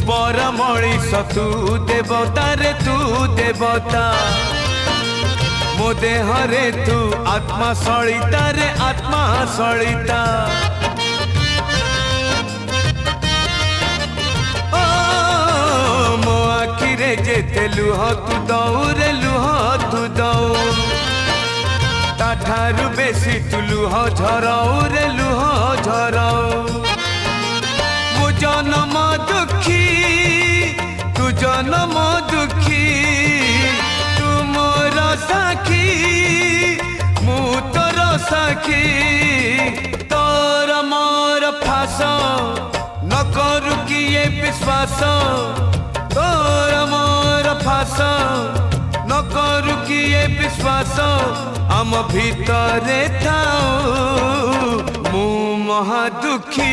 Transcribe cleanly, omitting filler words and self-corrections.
पर मणिष तू देवता रे तू देवता मो देह रे तू आत्मा सलिता रे आत्मा सलिता मो आखि रे जेते लुह तू दऊ रे लुह तू दऊ ताठारु बेसी तू लुह झराऊ रे लुह झराऊ मो जन्म दुखी तू जन्म दुखी तू मोर साखी मु तोर साखी तोर मोर फास न करू किए विश्वास तोर मोर फास न करू किए विश्वास आम भितरे थाऊ मु महा दुखी।